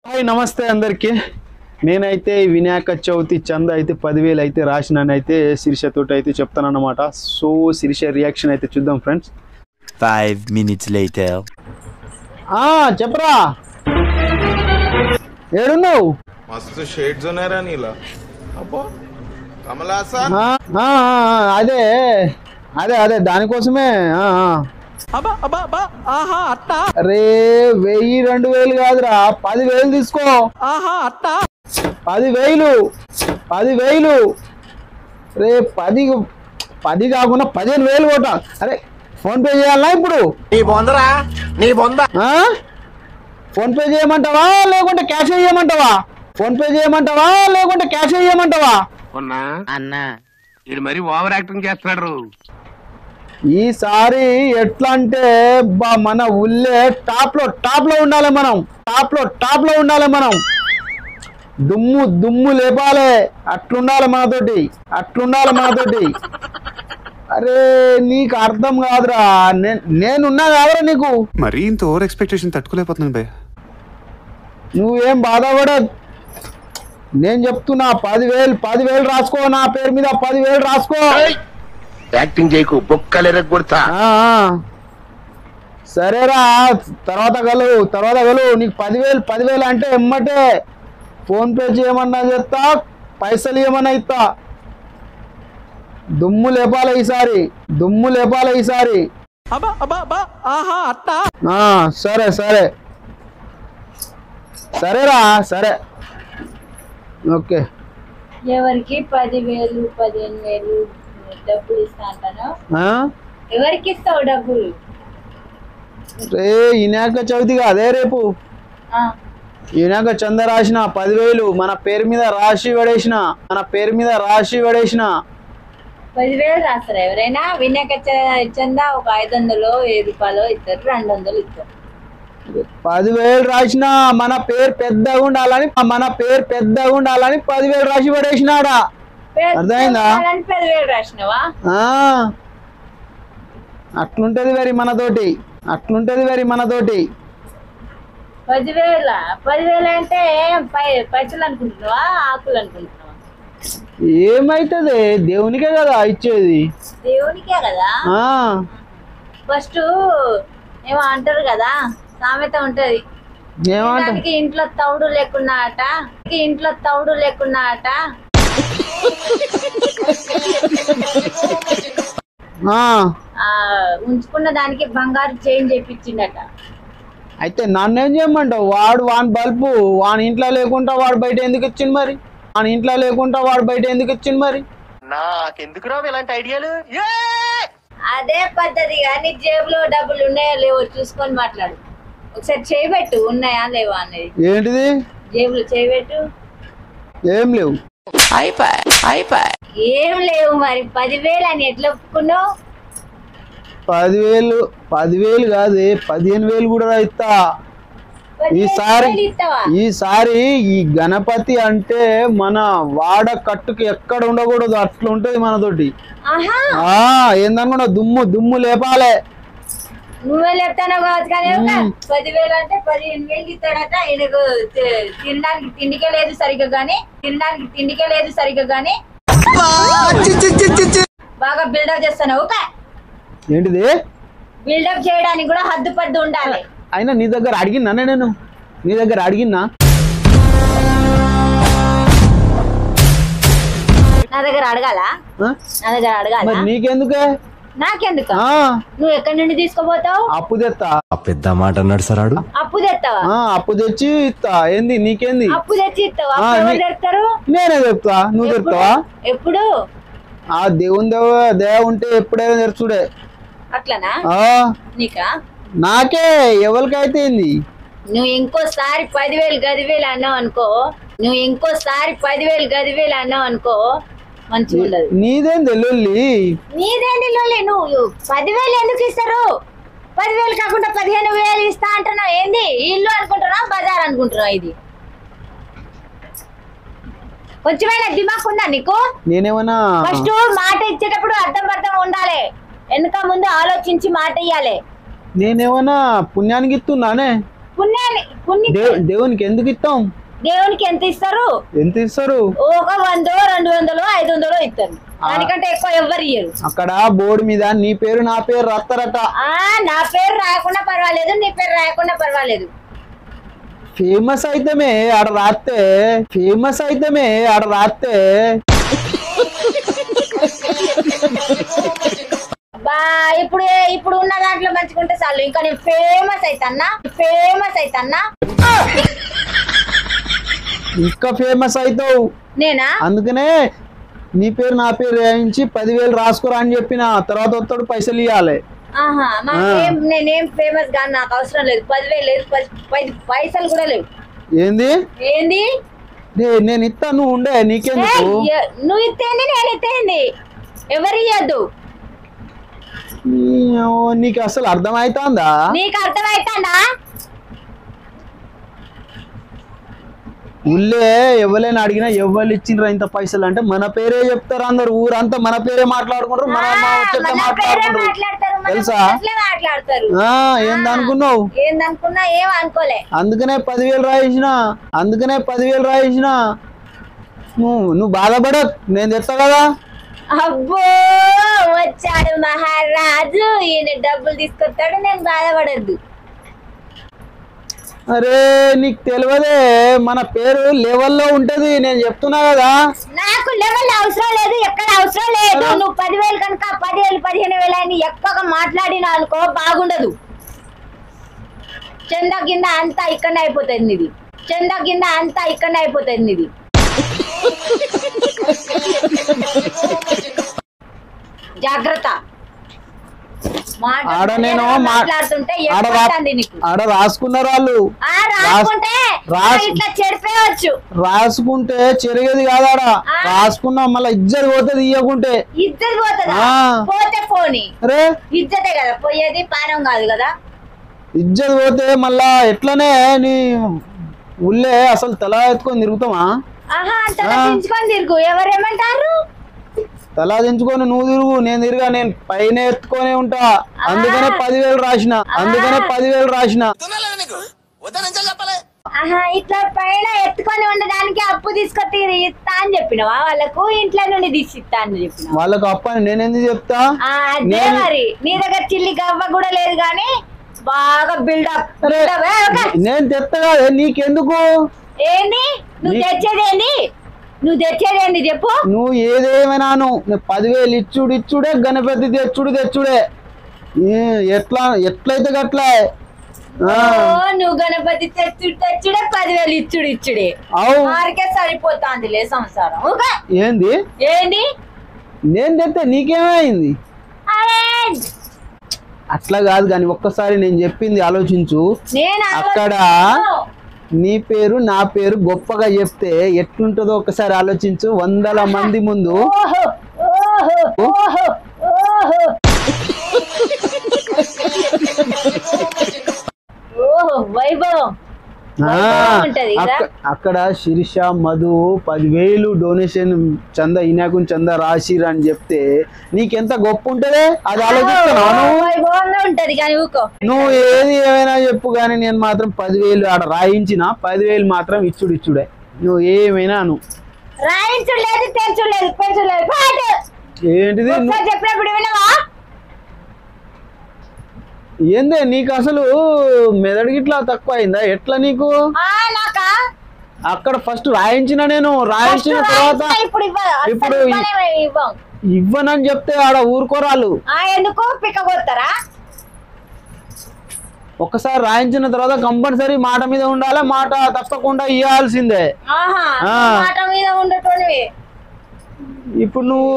Hi నమస్తే అందరికి నేనైతే వినాయక చవితి చంద అయితే 10,000 అయితే రాసినానైతే శిరీష తోటి అయితే చెప్తానన్నమాట. సో శిరీష రియాక్షన్ అయితే చూద్దాం ఫ్రెండ్స్. 5 minutes later. చెప్పరా ఏడున్నావు? मस्त शेड्स ఉన్నాయి రా నీలా. అబ్బో కమలాసన్. అదే అదే అదే దానికోసమే. అరే 1000 2000 కాదురా 10,000 తీసుకో. 10,000 రే 10 కాకుండా 15,000 కొట్ట. అరే ఫోన్ పే చేయాలా ఇప్పుడు? ఫోన్ పే చేయమంటావా లేకుంటే క్యాష్ చేయమంటావా? ఫోన్ పే చేయమంటావా లేకుంటే క్యాష్ చేయమంటావా? అన్నా ఇది మరి ఓవర్ యాక్టింగ్ చేస్తున్నాడు. ఈసారి ఎట్లా అంటే మన ఊళ్ళే టాప్ లో ఉండాలి మనం. టాప్ లో ఉండాలి మనం. దుమ్ము లేపాలి. అట్లుండాలి మనతోటి. అరే నీకు అర్థం కాదురా. నేనున్నా కాదురా నీకు. మరీ ఇంత ఓవర్ ఎక్స్పెక్టేషన్ తట్టుకోలేకపోతున్నాను భయ్య. నువ్వేం బాధపడదు. నేను చెప్తున్నా 10,000 రాసుకో. నా పేరు మీద 10,000 రాసుకో. యాక్టింగ్ చేయకు బొక్కలేర కొడతా. సరేరా తర్వాత గలు నీకు 10,000 అంటే ఎమ్మటే ఫోన్ పే చేయమన్నా చేస్తా, పైసలు ఇవ్వమన్నా ఇస్తా. దుమ్ము లేపాలి ఈసారి. సరేరా సరే ఓకే. ఎవరికి 10,000 15,000 డబ్బులు ఇస్తా అంటాను. ఎవరికి ఇస్తావు డబ్బులు? రే వినాయక చవితి కాదే రేపు. వినాయక చంద రాసిన 10,000 మన పేరు మీద రాసి పడేసిన. 10,000 రాస్తారా ఎవరైనా? వినాయక చంద ఒక 500 రూపాయలు ఇస్తారు, 200 ఇస్తారు. 10,000 రాసిన మన పేరు పెద్దగా ఉండాలని 10,000 రాసి పడేసినాడా. అర్థమైందా? 10,000 రాసినవా? అట్లుంటది మరి మనతోటి. 10,000 అంటే పైసలు అనుకుంటున్నావా ఆకులు అనుకుంటున్నావా? ఏమైతుంది? దేవునికే కదా ఇచ్చేది. దేవునికే కదా. ఫస్ట్ ఏమో అంటారు కదా, సామెత ఉంటది. ఇంట్లో తౌడు లేకున్నా అట. ఉంచుకున్న దానికి బంగారు చైన్ చేపించిండట. అయితే నన్నేం చేయమంటావు? వాని బల్బు వాని ఇంట్లో లేకుండా వాడు బయట ఎందుకు ఇచ్చింది మరి? నాకెందుకు రావు ఇలాంటి ఐడియాలు? అదే పద్ధతిగా నీ జేబులో డబ్బులు ఉన్నాయా లేవో చూసుకొని మాట్లాడు. ఒకసారి చేయబెట్టు ఉన్నాయా లేవా అనేది. ఏంటిది? జేబులో చేయబెట్టు. ఏం లేవు. ఏం లేవు మరి 10,000 అని ఎట్లా ఒప్పుకున్నావు? 10,000 కాదు 15,000 కూడా ఇస్తా. ఈసారి ఈ గణపతి అంటే మన వాడ కట్టుకి ఎక్కడ ఉండకూడదు. అట్లా ఉంటది మనతోటి. ఏందనుకున్నా దుమ్ము లేపాలే. నువ్వే లేపుతానో కావచ్చు కానీ 10,000 అంటే 15,000 ఇస్తాడట. ఈయనకు తినడానికి తిండికే లేదు సరిగ్గా గానీ బాగా బిల్డప్ చేస్తాను. ఏంటిది? బిల్డప్ చేయడానికి కూడా హద్దుపద్దు ఉండాలి. అయినా నీ దగ్గర అడిగినా? నేను నీ దగ్గర అడిగినా? నా దగ్గర అడగాలా? నీకెందుకే? నాకెందుకు? నువ్వు ఎక్కడి నుండి తీసుకోపోతావు? అప్పు తెస్తా. పెద్ద మాట అన్నాడు సరాడు. అప్పు తెస్తావా? అప్పు తెచ్చి ఇస్తా. ఏంది నీకేంది? అప్పు తెచ్చి ఇస్తావా? తెస్తారు. నేనే చెప్తా. నువ్వు తెస్తావా? ఎప్పుడు? ఆ దేవుని దేవ ఉంటే ఎప్పుడైనా తెరుచుడే. అట్లనా? నీకా? నాకే ఎవరికైతే ఏంది? నువ్వు ఇంకోసారి 10,000 10,000 అన్నావు అనుకో మంచిగా ఉండదు. నీదేంది లొల్లి? నువ్వు 10,000 ఎందుకు ఇస్తారు? 10,000 కాకుండా 15,000 ఇస్తా అంటున్నావు. ఏంది ఇల్లు అనుకుంటున్నావు బజార్ అనుకుంటున్నావు? ఇది కొంచెమైనా దిమాగ్ ఉందా నీకు? నేనేమన్నా ఫస్ట్ మాట ఇచ్చేటప్పుడు అర్థం ఉండాలి. వెనక ముందు ఆలోచించి మాట ఇయ్యాలి. నేనేమన్నా పుణ్యానికి ఇస్తున్నానే? దేవునికి ఎందుకు ఇస్తాం? దేవునికి ఎంత ఇస్తారు? ఎంత ఇస్తారు? ఒక 100, 200, 500 ఇస్తారు. దానికంటే ఎక్కువ ఎవ్వరు ఇయ్యరు. అక్కడ బోర్డు మీద నీ పేరు నా పేరు రాస్తారట. నా పేరు రాయకుండా పర్వాలేదు, నీ పేరు రాయకుండా పర్వాలేదు. ఫేమస్ అయితమే ఆడ రాస్తే, ఇప్పుడు ఉన్న దాంట్లో మంచిగుంటే చాలు. ఇంకా నేను ఫేమస్ అయితన్నా. ఇంకా ఫేమస్ అవుతావు. నేనా? అందుకనే నీ పేరు నా పేరు రాయించి 10,000 రాసుకోరా అని చెప్పిన. తర్వాత వస్తాడు పైసలు ఇవ్వాలి. నేనేం ఫేమస్ గా, నాకు అవసరం లేదు. 10,000 లేదు, 10 పైసలు కూడా లేవు. ఏంది? నేను ఇస్తా, నువ్వు ఉండే. నీకెందుకు? నువ్వు ఇస్తేంది, నేను ఇస్తేంది, ఎవరు ఇయ్యద్దు. నీకు అసలు అర్థమైతుందా? నీకు అర్థమైతుందా? ఊళ్ళే ఎవరైనా అడిగినా ఎవరు ఇచ్చిండ్రా ఇంత పైసలు అంటే మన పేరే చెప్తారు. అందరు ఊరంతా మన పేరే మాట్లాడుకుంటారు. తెలుసా? ఏందనుకున్నావు? ఏం అనుకోలే. అందుకనే 10,000 రాయించిన. నువ్వు బాధపడకు, నేను తెస్తా కదా. అబ్బో, వచ్చాడు మహారాజు, ఈయన డబ్బులు తీసుకొస్తాడు, నేను బాధపడద్దు. అరే నీకు తెలియదే, మన పేరు లెవెల్లో ఉంటది. నేను చెప్తున్నా కదా. నాకు లెవెల్ అవసరం లేదు, ఎక్కడ అవసరం లేదు. నువ్వు 10,000 కనుక 10,000, 15,000 అని ఎక్కువగా మాట్లాడినా అనుకో బాగుండదు. చందా కింద అంతా ఇక్కడనే అయిపోతుంది ఇది. జాగ్రత్త. ఆడ నేను మాట్లాడుతుంటే ఆడ రాసుకున్నారు వాళ్ళు. రాసుకుంటే చెరిగేది కాదు. ఆడ రాసుకున్నా మళ్ళీ ఇజ్జత్ పోతుంది. ఇయ్యకుంటే ఇజ్జత్ పోతే పోనీ, ఇజ్జతే కదా పోయేది, పానం కాదు కదా. ఇజ్జత్ పోతే మళ్ళా ఎట్లనే నీ ఊళ్ళే అసలు తల ఎత్తుకొని తిరుగుతామా? తిరుగు, ఎవరేమంటారు? తలా దించుకొని నువ్వు తిరుగు, నేను తిరుగా. నేను పైన ఎత్తుకొని ఉంటా. అందుకనే 10,000 రాసిన. ఇట్లా పైన ఎత్తుకొని ఉండడానికి అప్పు తీసుకొచ్చి ఇస్తా అని చెప్పినవా వాళ్ళకు? ఇంట్లో నుండి తీసి ఇస్తా అని చెప్పిన వాళ్ళకు అప్పు అని నేను ఎందుకు చెప్తా? అదే మరి, నీ దగ్గర చిల్లి గవ్వ కూడా లేదు కానీ బాగా బిల్డప్. నేను తెస్తా కదా, నీకెందుకు? ఏంది నువ్వు తెచ్చేదేంది చెప్పు. నువ్వు ఏదేమైనా 10,000 ఇచ్చుడే, గణపతి తెచ్చుడే. ఎట్లయితే గట్లా. నువ్వు గణపతి తెచ్చుడే, 10,000 ఇచ్చుడే. వారికే సరిపోతాందిలే సంసారం. ఏంది నేను తెస్తే నీకేమైంది? అట్లా కాదు కానీ ఒక్కసారి నేను చెప్పింది ఆలోచించు. అక్కడ నీ పేరు నా పేరు గొప్పగా చెప్తే ఎట్లుంటుందో ఒకసారి ఆలోచించు. 100 మంది ముందు. వైభవం. అక్కడ శిరీష మధు 10,000 డొనేషన్ చందా ఇనాకుని చందా రాసిరు అని చెప్తే నీకెంత గొప్ప ఉంటదే. అది ఆలోచిస్తున్నావు. నువ్వు ఏది ఏమైనా చెప్పు కానీ నేను మాత్రం 10,000 ఆడ రాయించిన. 10,000 మాత్రం ఇచ్చుడే. నువ్వు ఏమైనా ఏంటిది ఏందే నీకు అసలు మెదడు గిట్లా తక్కువ అయిందా ఎట్లా నీకు? అక్కడ ఫస్ట్ రాయించిన. నేను రాయించిన తర్వాత ఇప్పుడు ఇవ్వనని చెప్తే ఆడ ఊరుకోరాలు. ఒక్కసారి రాయించిన తర్వాత కంపల్సరీ మాట మీద ఉండాలి. మాట తప్పకుండా ఇవ్వాల్సిందే. ఇప్పుడు నువ్వు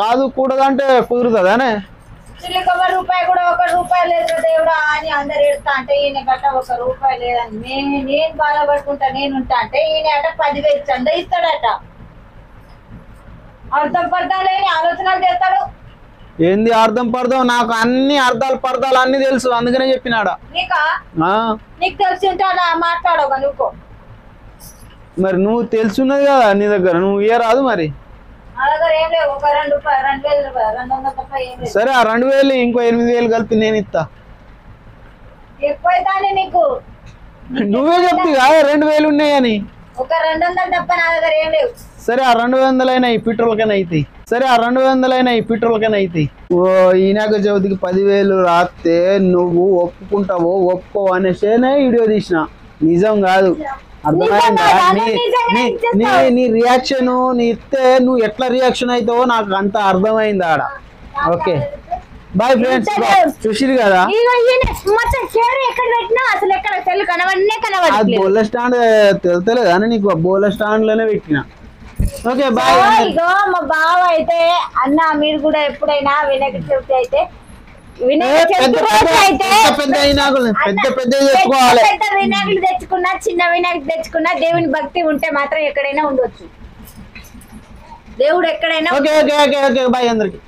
కాదు కూడదంటే కుదురుతుందానే? రూపాయి కూడా ₹1 లేదు దేవుడా అని అందరు ఎడతా అంటే ఈయన గట్ట ₹1 లేదని నేను బాధపడుకుంటా నేనుంటా అంటే ఈయన అట 10,000 చందా ఇస్తాడట. అర్థం పర్థం లేని ఆలోచనలు చేస్తాడు. ఏంది అర్థం పర్థం? నాకు అన్ని అర్థాలు పర్థాలు అన్ని తెలుసు. అందుకనే చెప్పినాడా. నీకు తెలిసి ఉంటే అలా మాట్లాడవు నువ్వు. మరి నువ్వు తెలుసున్నది కదా నీ దగ్గర, నువ్వు ఏ రాదు మరి. సరే ఆ 2,000 ఇంకో 8,000 కలిపి నేను ఇస్తా. ఎక్కువైతే నీకు నువ్వే చెప్తే కదా 2000 ఉన్నాయని. ఒక 200 తప్ప నా దగ్గర ఏం లేవు. సరే ఆ 200 అయినా ఈ పెట్రోల్ కన్నా అవుతాయి. ఓ ఈనాక చవితికి 10,000 రాస్తే నువ్వు ఒప్పుకుంటావో ఒప్పుకో అనేసేనే వీడియో తీసిన. నిజం కాదు, అర్థమైందా? నీ రియాక్షన్ నీ ఇస్తే నువ్వు ఎట్లా రియాక్షన్ అవుతావో నాకు అంత అర్థమైంది ఆడ. ఓకే బాయ్ ఫ్రెండ్స్, చూసిరు కదా అది బోల స్టాండ్ తెలుతలేదు అని నీకు బోల స్టాండ్ లోనే పెట్టిన. Okay bye. ఇగో మా బావ అయితే అన్న మీరు కూడా ఎప్పుడైనా వినాయక చవితి అయితే పెద్ద తెచ్చుకోవాలి. పెద్ద వినాయకులు తెచ్చుకున్నా చిన్న వినాయకుడు తెచ్చుకున్నా దేవుని భక్తి ఉంటే మాత్రం ఎక్కడైనా ఉండొచ్చు. దేవుడు ఎక్కడైనా. Okay okay okay okay bye అందరికి.